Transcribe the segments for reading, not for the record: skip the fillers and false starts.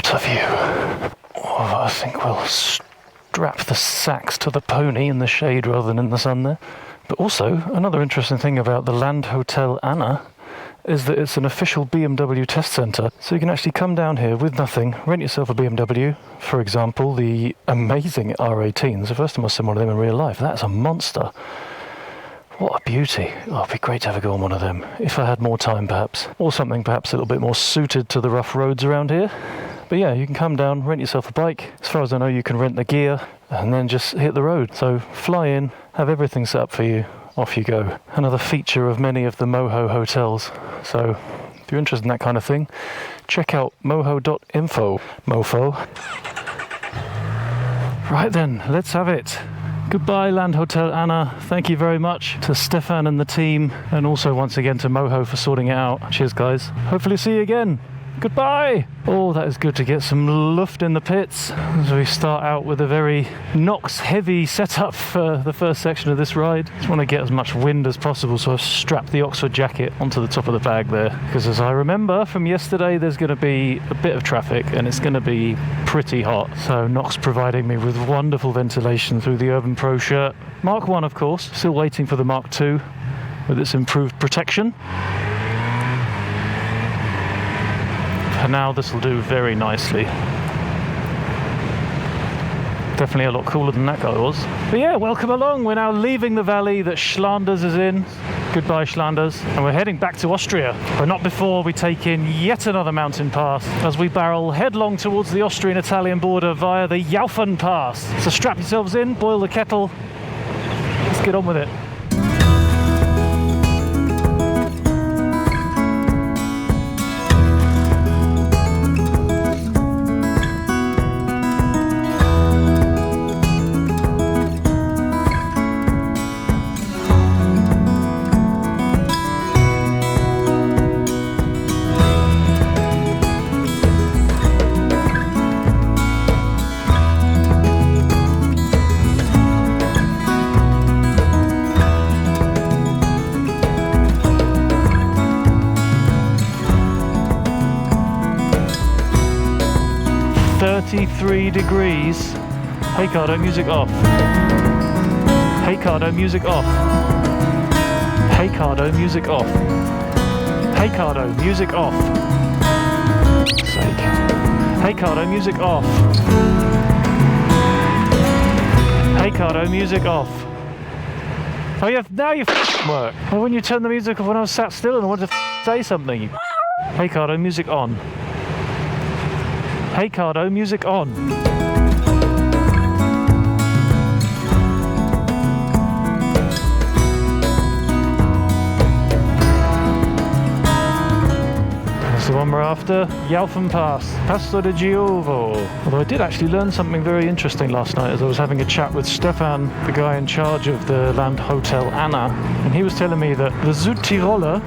What a view. Oh, I think we'll strap the sacks to the pony in the shade rather than in the sun there. But also, another interesting thing about the Land Hotel Anna is that it's an official BMW test centre. So you can actually come down here with nothing, rent yourself a BMW, for example, the amazing R18. It's the first time I've seen one of them in real life. That's a monster. What a beauty. Oh, it'd be great to have a go on one of them, if I had more time perhaps. Or something perhaps a little bit more suited to the rough roads around here. But yeah, you can come down, rent yourself a bike. As far as I know, you can rent the gear and then just hit the road. So fly in, have everything set up for you, off you go. Another feature of many of the moho hotels. So if you're interested in that kind of thing, check out moho.info. Mofo. Right then, let's have it. Goodbye, Land Hotel Anna. Thank you very much to Stefan and the team, and also once again to Moho for sorting it out. Cheers, guys. Hopefully see you again. Goodbye! Oh, that is good to get some luft in the pits. As we start out with a very Knox heavy setup for the first section of this ride. Just want to get as much wind as possible, so I've strapped the Oxford jacket onto the top of the bag there. Because as I remember from yesterday, there's going to be a bit of traffic and it's going to be pretty hot. So Knox providing me with wonderful ventilation through the Urbane Pro shirt. Mark 1, of course. Still waiting for the Mark 2 with its improved protection. And now this will do very nicely. Definitely a lot cooler than that guy was. But yeah, welcome along. We're now leaving the valley that Schlanders is in. Goodbye, Schlanders. And we're heading back to Austria, but not before we take in yet another mountain pass as we barrel headlong towards the Austrian-Italian border via the Jaufen Pass. So strap yourselves in, boil the kettle. Let's get on with it. Degrees. Hey Cardo, music off. Hey Cardo, music off. Hey Cardo, music off. Hey Cardo, music off. Sake. Hey Cardo, music off. Hey Cardo, music off. Oh, now you work. Well, when you turn the music off when I was sat still and I wanted to say something. Hey Cardo, music on. Hey Cardo, music on. That's the one we're after. Jaufen Pass. Passo di Giovo. Although I did actually learn something very interesting last night as I was having a chat with Stefan, the guy in charge of the Land Hotel Anna, and he was telling me that the Südtiroler,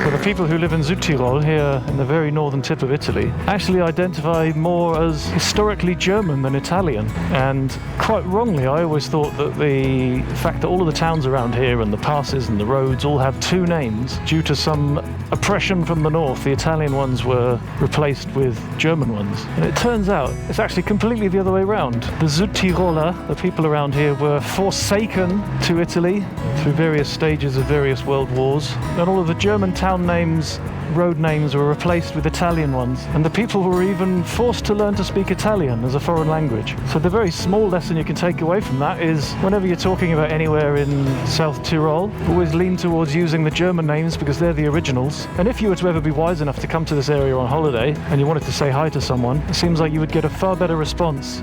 so the people who live in Südtirol, here in the very northern tip of Italy, actually identify more as historically German than Italian. And quite wrongly, I always thought that the fact that all of the towns around here and the passes and the roads all have two names due to some oppression from the north, the Italian ones were replaced with German ones. And it turns out it's actually completely the other way around. The Südtiroler, the people around here, were forsaken to Italy through various stages of various world wars, and all of the German town names, road names were replaced with Italian ones, and the people were even forced to learn to speak Italian as a foreign language. So the very small lesson you can take away from that is whenever you're talking about anywhere in South Tyrol, always lean towards using the German names because they're the originals. And if you were to ever be wise enough to come to this area on holiday and you wanted to say hi to someone, it seems like you would get a far better response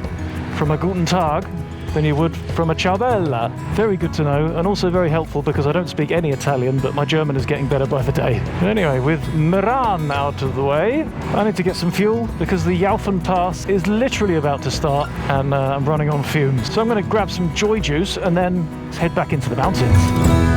from a Guten Tag than you would from a ciao bella. Very good to know, and also very helpful because I don't speak any Italian, but my German is getting better by the day. But anyway, with Meran out of the way, I need to get some fuel because the Jaufen Pass is literally about to start and I'm running on fumes. So I'm going to grab some joy juice and then head back into the mountains.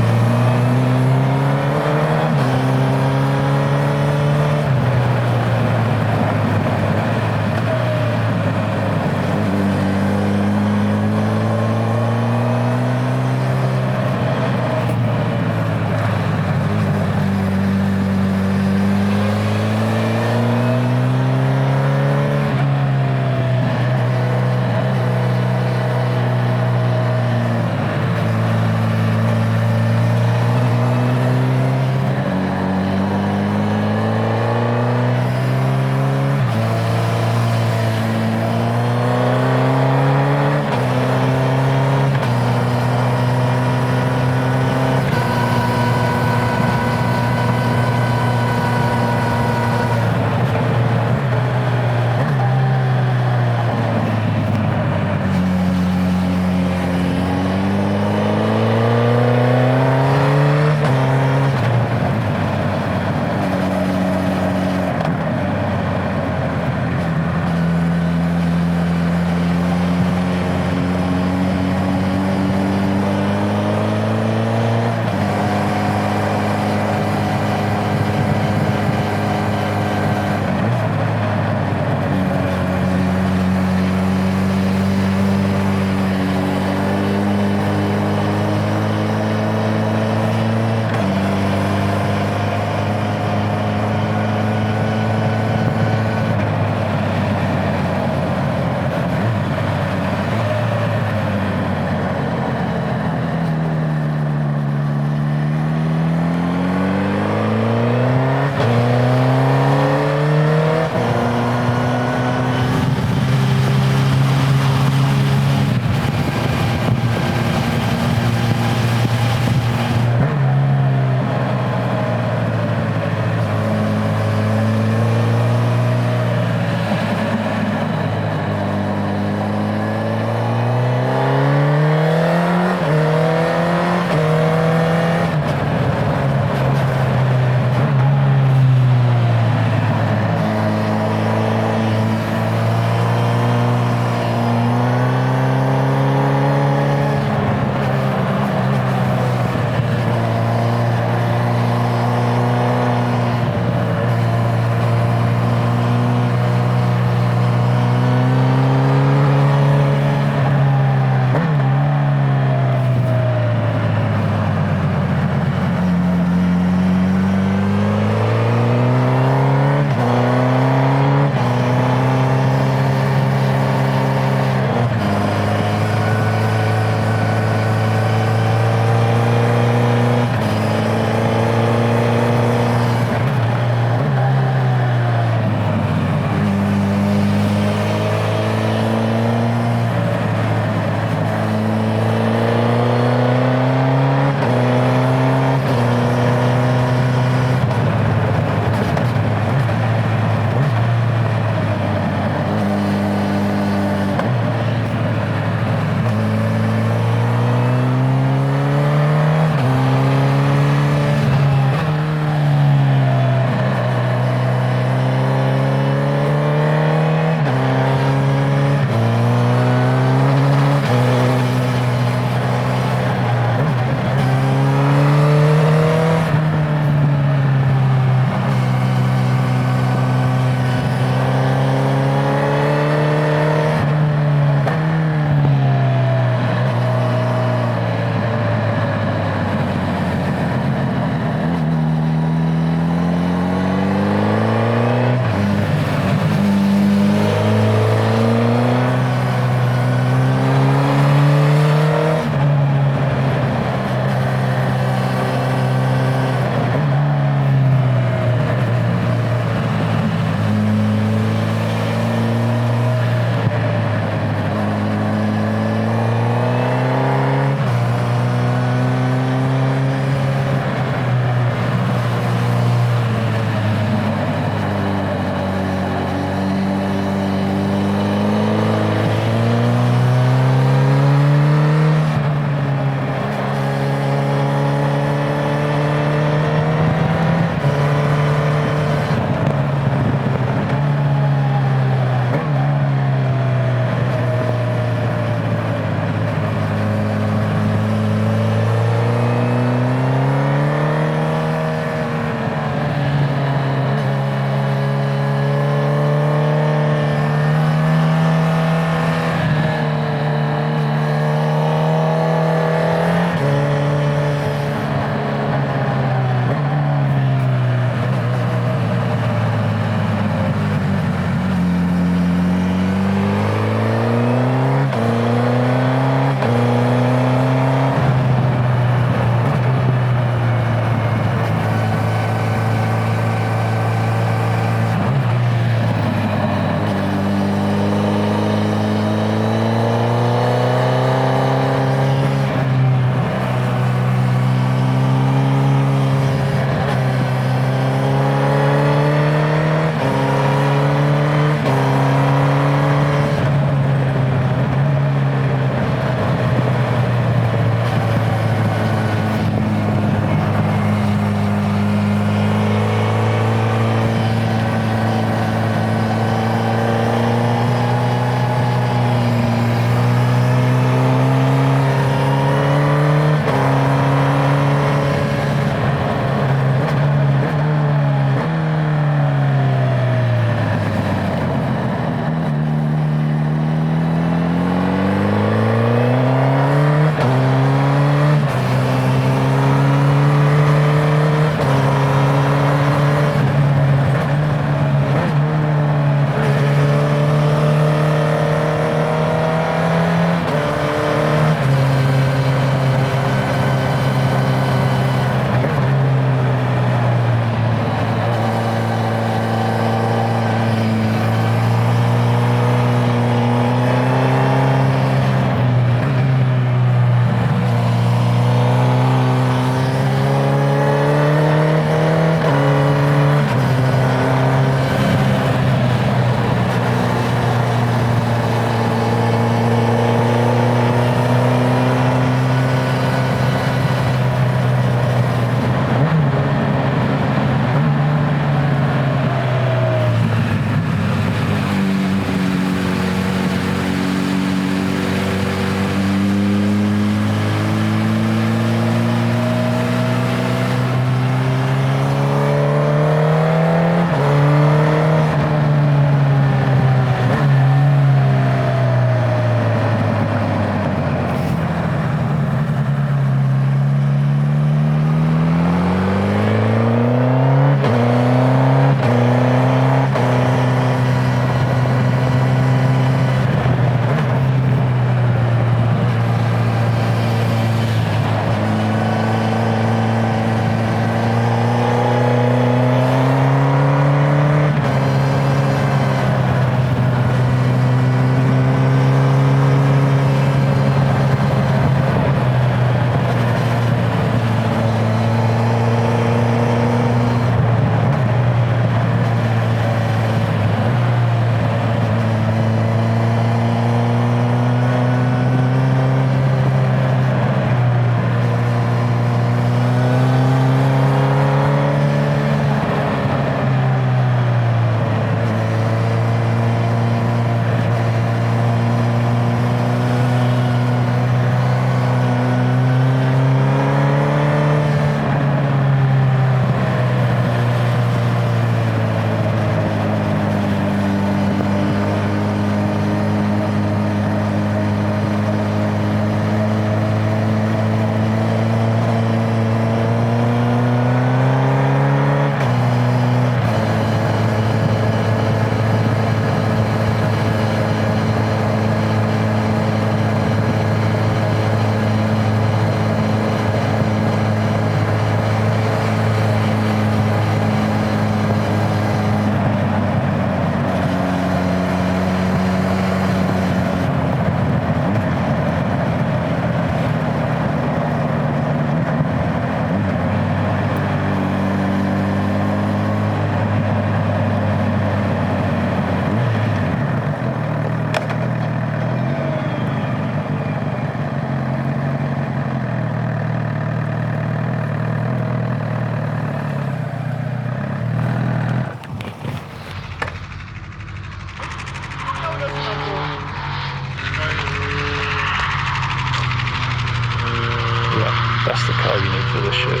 That's the car you need for this shit.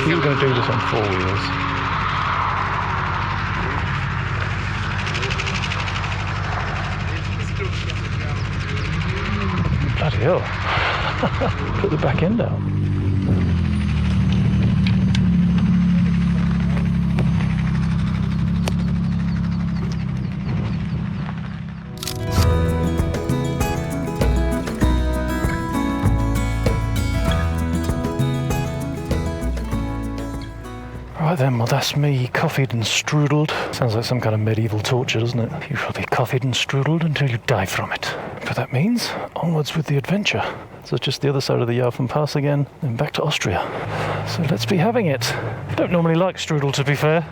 If you were going to do this on 4 wheels. Bloody hell. Put the back end out. Right then, well that's me coffeed and strudelled. Sounds like some kind of medieval torture, doesn't it? You shall be coffeed and strudelled until you die from it. But that means onwards with the adventure. So just the other side of the Jaufen Pass again, and back to Austria. So let's be having it. I don't normally like strudel, to be fair,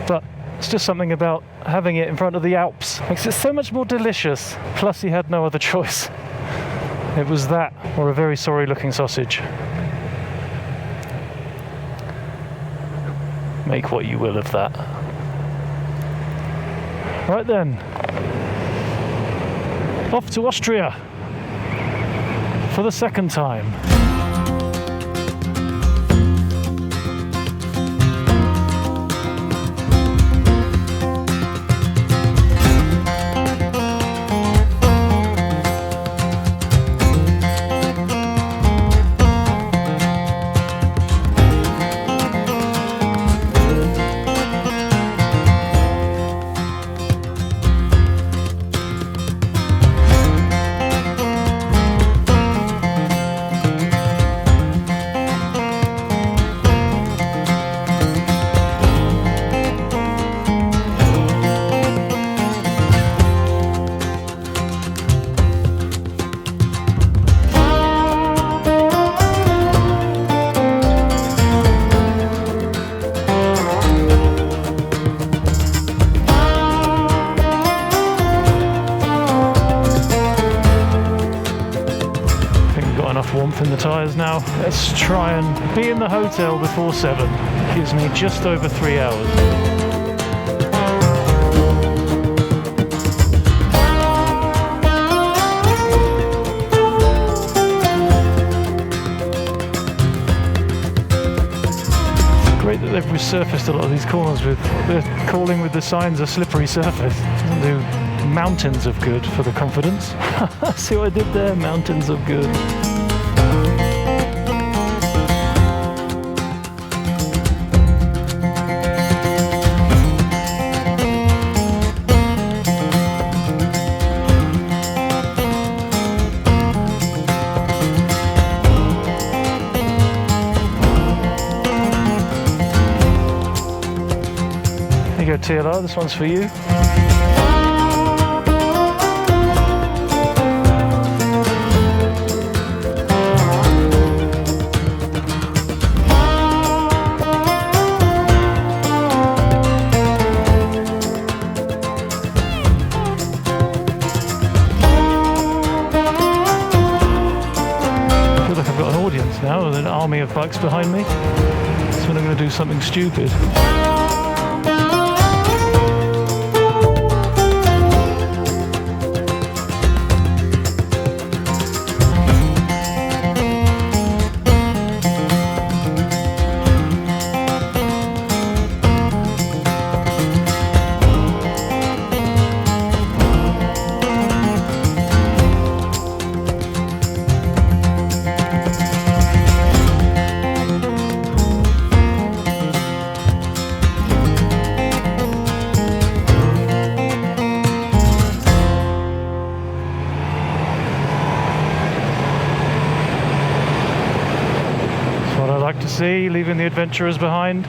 but it's just something about having it in front of the Alps. Makes it so much more delicious. Plus he had no other choice. It was that, or a very sorry looking sausage. Make what you will of that. Right then, off to Austria for the second time. Warmth in the tyres now. Let's try and be in the hotel before 7. Gives me just over 3 hours. Great that they've resurfaced a lot of these corners with, they're calling with the signs a slippery surface. Doesn't do mountains of good for the confidence. See what I did there? Mountains of good. Here you go, TLR, this one's for you. I feel like I've got an audience now with an army of bikes behind me. So when I'm going to do something stupid. To see, leaving the adventurers behind.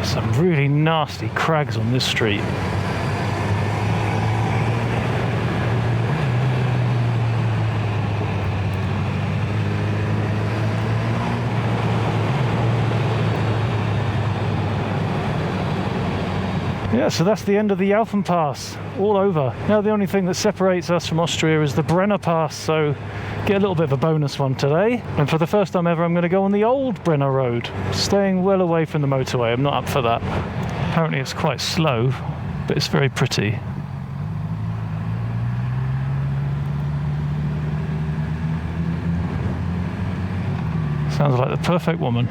Some really nasty crags on this street. Yeah, so that's the end of the Jaufen Pass, all over. Now the only thing that separates us from Austria is the Brenner Pass, so get a little bit of a bonus one today. And for the first time ever, I'm going to go on the old Brenner Road, staying well away from the motorway. I'm not up for that. Apparently it's quite slow, but it's very pretty. Sounds like the perfect woman.